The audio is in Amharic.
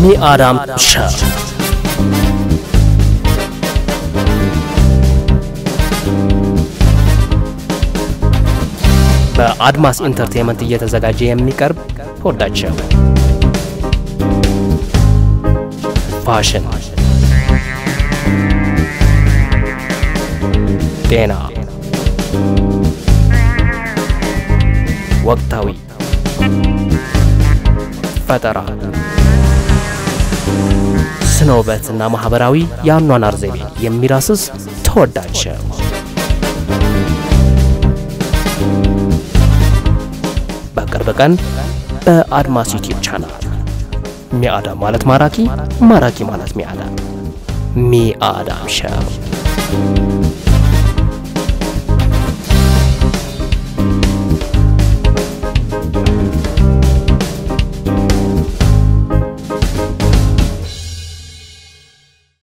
ሚአዳም ሾው በአድማስ ኢንተርቴይንመንት እየተዘጋጀ የሚቀርብ ተወዳጅ ሾው ፋሽን፣ ጤና፣ ወቅታዊ፣ ፈጠራ፣ ስነ ውበትና ማህበራዊ የአኗኗር ዘይቤ የሚዳስስ ተወዳጅ ሾው በቅርብ ቀን በአድማስ ዩቲዩብ ቻናል ሚአዳም ማለት ማራኪ፣ ማራኪ ማለት ሚአዳም ሾው